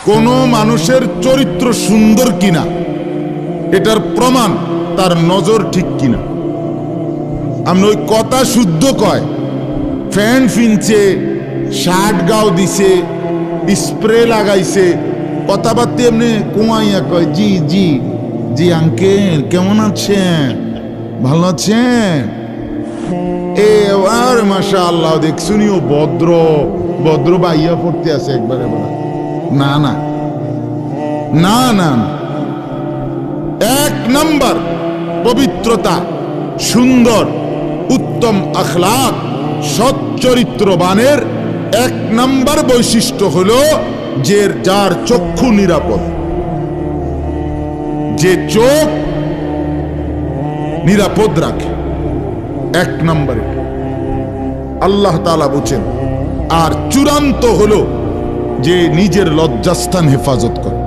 কোনো মানুষের চরিত্র সুন্দর কিনা এটার প্রমাণ তার নজর ঠিক কিনা। আমি ওই কথা শুদ্ধ কয়, ফ্যান ফিনছে, শার্ট গাও দিছে, স্প্রে লাগাইছে, কথাবার্তা এমনি কুয়াইয়া কয় জি জি জি আঙ্কেল কেমন আছেন, ভালো আছেন, এ আর মাশাআল্লাহ দেখছুনিও ভদ্র ভদ্র বাইয়া পড়তে আছে একবারে বলা। না না না না, এক নাম্বার পবিত্রতা, সুন্দর উত্তম আখলাক, সৎ চরিত্রবানের এক নাম্বার বৈশিষ্ট্য হলো যে যার চক্ষু নিরাপদ, যে চোখ নিরাপদ রাখে, এক নম্বরে আল্লাহ তাআলা বলেন। আর চূড়ান্ত হলো যে নিজের লজ্জাস্থান হেফাজত করে।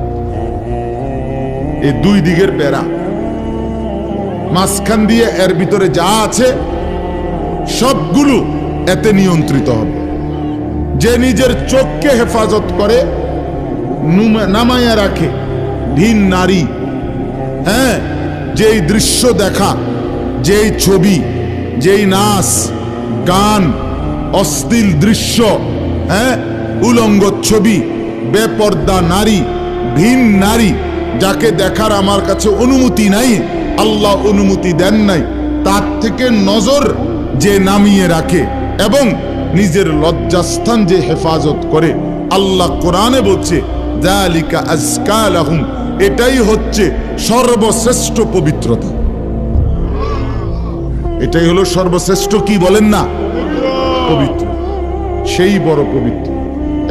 এই দুই দিকের প্যারা, মাঝখান দিয়ে এর ভিতরে যা আছে সবগুলো এতে নিয়ন্ত্রিত হবে। যে নিজের চোখকে হেফাজত করে, নামায়া রাখে, ভিন নারী, হ্যাঁ, যেই দৃশ্য দেখা, যেই ছবি, যেই নাচ গান, অশ্লীল দৃশ্য, হ্যাঁ, উলঙ্গ ছবি, বেপর্দা নারী, ভিন নারী, যাকে দেখার আমার কাছে অনুমতি নাই, আল্লাহ অনুমতি দেন নাই, তার থেকে নজর যে নামিয়ে রাখে এবং নিজের লজ্জাস্থান যে হেফাজত করে, আল্লাহ কোরআনে বলছে যালিকা আজকা লাহুম, এটাই হচ্ছে সর্বশ্রেষ্ঠ পবিত্রতা। এটাই হলো সর্বশ্রেষ্ঠ, কি বলেন না, পবিত্র, সেই বড় পবিত্র।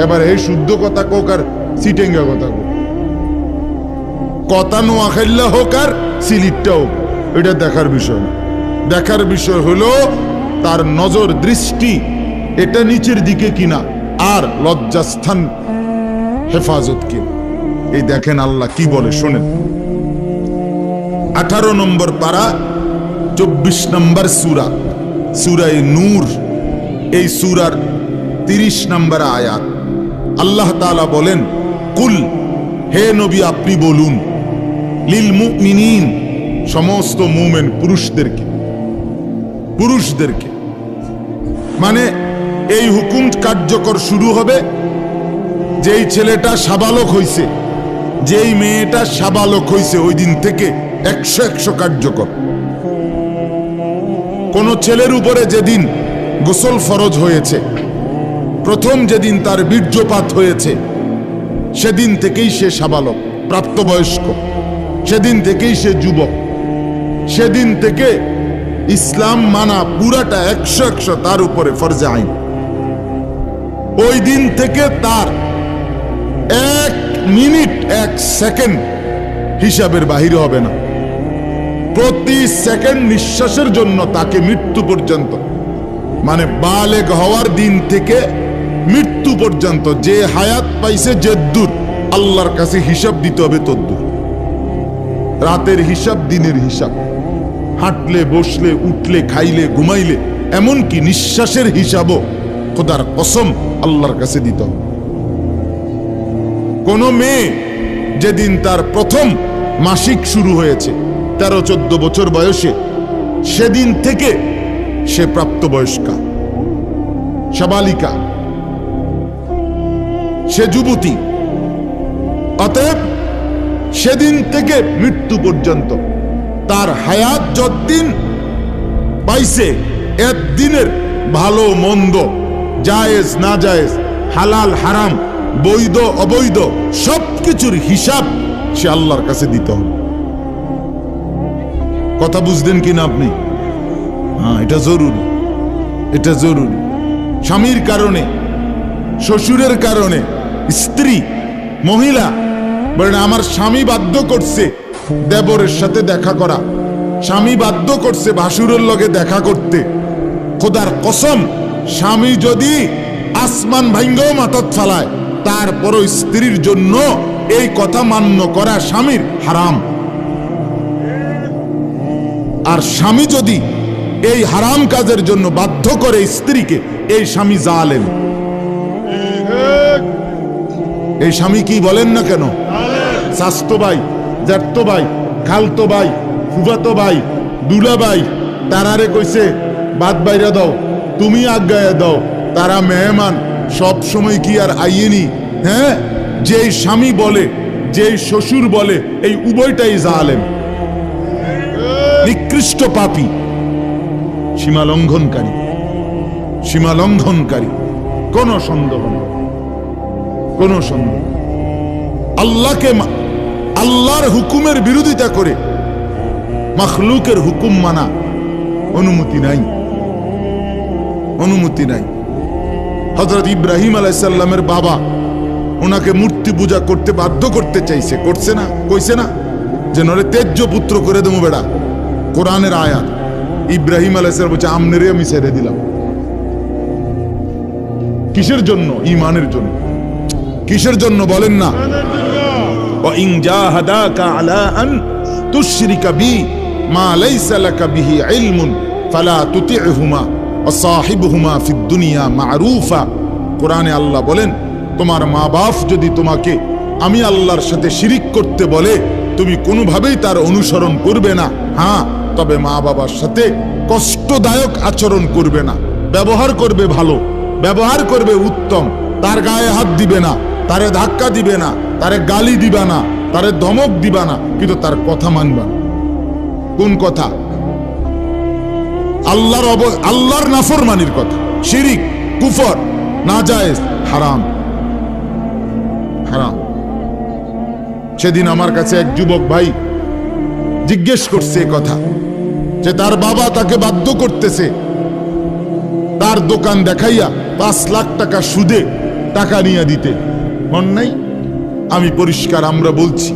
এবার এই শুদ্ধ কথা কোক আর সিটেঙ্গা কথা কোক, কথা নোয়াখাইল্লা হোক আর সিলিটটা হোক, এটা দেখার বিষয় না। দেখার বিষয় হলো তার নজর দৃষ্টি এটা নিচের দিকে কিনা, আর লজ্জাস্থান হেফাজত কি। এই দেখেন আল্লাহ কি বলে শোনেন, 18 নম্বর পারা 24 নম্বর সূরা, সূরায়ে নূর, এই সূরার 30 নম্বর আয়াত। আল্লাহ তাআলা বলেন, কুল, হে নবী আপনি বলুন, লিল মুমিনিন, সমস্ত মুমিন পুরুষদেরকে, পুরুষদেরকে মানে এই হুকুম কার্যকর শুরু হবে যেই ছেলেটা সাবালক হইছে, যেই মেয়েটা সাবালক হইছে, ওই দিন থেকে 100 কার্যকর। কোন ছেলের উপরে যেদিন গোসল ফরজ হয়েছে, প্রথম যেদিন তার বীর্যপাত হয়েছে, সেদিন থেকেই সে সাবালক, প্রাপ্তবয়স্ক, সেদিন থেকেই সে যুবক, সেদিন থেকে ইসলাম মানা পুরাটা 100 তার উপরে ফরজে আইন। ওই দিন থেকে তার 1 মিনিট 1 সেকেন্ড হিসাবের বাহিরে হবে না। প্রতি সেকেন্ড নিঃশ্বাসের জন্য তাকে মৃত্যু পর্যন্ত, মানে বালেগ হওয়ার দিন থেকে মৃত্যু পর্যন্ত যে হায়াত পাইছে, যে দূর আল্লাহর কাছে হিসাব দিতে হবে তদ্দূর। রাতের হিসাব, দিনের হিসাব, হাঁটলে, বসলে, উঠলে, খাইলে, ঘুমাইলে, এমনকি নিঃশ্বাসের হিসাবও খোদার কসম আল্লাহর কাছে দিতে হবে। কোন মেয়ে যেদিন তার প্রথম মাসিক শুরু হয়েছে 13-14 বছর বয়সে, সেদিন থেকে সে প্রাপ্তবয়স্কা, সাবালিকা, সে যুবতী। অতএব সেদিন থেকে মৃত্যু পর্যন্ত তার হায়াত যতদিন পাইছে, একদিনের ভালো মন্দ, জায়েজ না জায়েজ, হালাল হারাম, বৈধ অবৈধ, সবকিছুর হিসাব সে আল্লাহর কাছে দিতে হবে। কথা বুঝলেন কিনা আপনি? হ্যাঁ, এটা জরুরি, এটা জরুরি। স্বামীর কারণে, শ্বশুরের কারণে, স্ত্রী, মহিলা বলেন আমার স্বামী বাধ্য করছে দেবরের সাথে দেখা করা, স্বামী বাধ্য করছে ভাসুরের লগে দেখা করতে, খোদার কসম স্বামী যদি আসমান ভাঙ্গাও মাথাত ফালায়, তারপরও স্ত্রীর জন্য এই কথা মান্য করা স্বামীর হারাম। আর স্বামী যদি এই হারাম কাজের জন্য বাধ্য করে স্ত্রীকে, এই স্বামী জালেম। এই স্বামী কি বলেন না কেন? চাচতো ভাই, জ্যাঠতো ভাই, খালতো ভাই, ফুফাতো ভাই, দুলা ভাই, তারারে কইছে বাদ বাইরা দাও, তুমি আজ্ঞায় দাও, তারা মেহমান, সব সময় কি আর আইয়েনি? হ্যাঁ, যেই স্বামী বলে, যেই শ্বশুর বলে, এই উভয়টাই জালেম, নিকৃষ্ট পাপী, সীমা লঙ্ঘনকারী, সীমা লঙ্ঘনকারী। কোন সন্দেহ নেই, কোন সন্দেহ। আল্লাহকে, আল্লাহর হুকুমের বিরোধিতা করে মাখলুকের হুকুম মানা অনুমতি নাই, অনুমতি নাই। হযরত ইব্রাহিম আলাইহিস সালামের বাবা ওনাকে মূর্তি পূজা করতে বাধ্য করতে চাইছে, করছে না? কইছে না যে নরে তেজ্য পুত্র করে দেবো বেড়া? কোরআনের আয়াত। ইব্রাহিম আলাইহিস সালাম বলছে আমনেরে আমি ছেড়ে দিলাম। কিসের জন্য? ঈমানের জন্য। কিসের জন্য বলেন না? ওয়া ইন জাহাদাকা আলা আন তুশরিকা বি মা লাইসা লাকা বিহি ইলমুন ফালা তুতি'হুমা ওয়া সাহিবহুমা ফিদ দুনিয়া মা'রুফা। কোরআনে আল্লাহ বলেন, তোমার মা বাপ যদি তোমাকে আমি আল্লাহর সাথে শিরিক করতে বলে, তুমি কোনোভাবেই তার অনুসরণ করবে না। হ্যাঁ, তবে মা বাবার সাথে কষ্টদায়ক আচরণ করবে না, ব্যবহার করবে ভালো, ব্যবহার করবে উত্তম, তার গায়ে হাত দিবে না, তারে ধাক্কা দিবে না, তারে গালি দিবা না, তারে ধমক দিবা না, কিন্তু তার কথা মানবা না। কোন কথা? আল্লাহর নাফরমানির কথা, শিরিক, কুফর, নাজায়েজ, হারাম, হারাম। সেদিন আমার কাছে এক যুবক ভাই জিজ্ঞেস করছে কথা, যে তার বাবা তাকে বাধ্য করতেছে তার দোকান দেখাইয়া 5 লাখ টাকা সুদে টাকা নিয়ে দিতে। মন নাই? আমি পরিষ্কার আমরা বলছি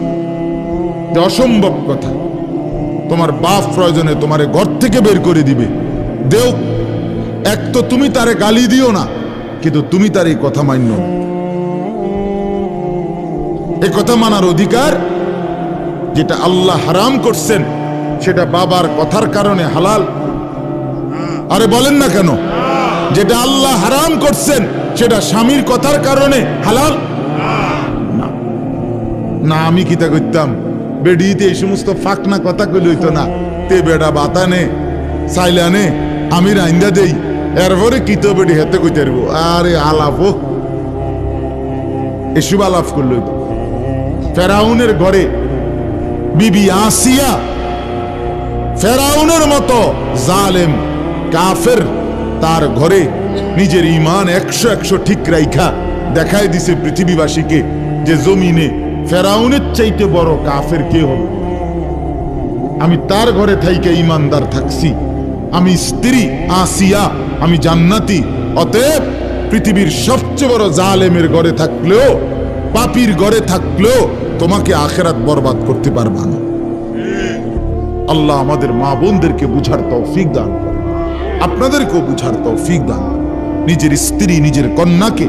যে অসম্ভব কথা। তোমার বাপ প্রয়োজনে তোমারে ঘর থেকে বের করে দিবে, দেও। এক তো তুমি তারে গালি দিও না, কিন্তু তুমি তার এই কথা মান্য না। এই কথা মানার অধিকার, যেটা আল্লাহ হারাম করছেন সেটা বাবার কথার কারণে হালাল। আরে বলেন না কেন? যেটা আল্লাহ হারাম করছেন সেটা স্বামীর কথার কারণে হালাল না। না, আমি কিতা করতাম, বেডিতে এই সমস্ত ফাঁকনা কথা কইলে হইতো না। তে বেডা বাতানে চাইলানে আমি রাইন্দা দেই, এরপরে কিতো বেডি হেতে কইতে পারবো। আরে আলাপ এসব আলাপ করলো। ফেরাউনের ঘরে বিবি আসিয়া ফেরাউনের মতো জালেম কাফের, তার ঘরে নিজের ঈমান 100 ঠিক রাইখা দেখায় দিছে পৃথিবীবাসীকে যে জমিনে ফেরাউনের চাইতে বড় কাফের কে হবে। আমি তার ঘরে থাইকে ঈমানদার থাকছি, আমি স্ত্রী আসিয়া, আমি জান্নাতি। অতএব পৃথিবীর সবচেয়ে বড় জালেমের ঘরে থাকলেও, পাপীর ঘরে থাকলেও তোমাকে আখিরাত বরবাদ করতে পারবা না। আল্লাহ আমাদের মা বোনদেরকে বুঝার তৌফিক দান করেন, আপনাদেরকেও বুঝার তৌফিক দান। নিজের স্ত্রী, নিজের কন্যাকে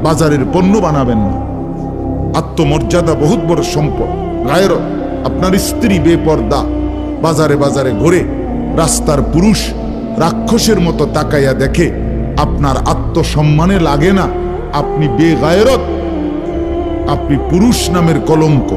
বাজারের পণ্য বানাবেন না। আত্মমর্যাদা বহুত বড় সম্পদ, গায়রত। আপনার স্ত্রী বেপর্দা বাজারে বাজারে ঘুরে রাস্তার পুরুষ রাক্ষসের মতো তাকাইয়া দেখে, আপনার আত্মসম্মানে লাগে না? আপনি বেগায়রত, আপনি পুরুষ নামের কলঙ্ক।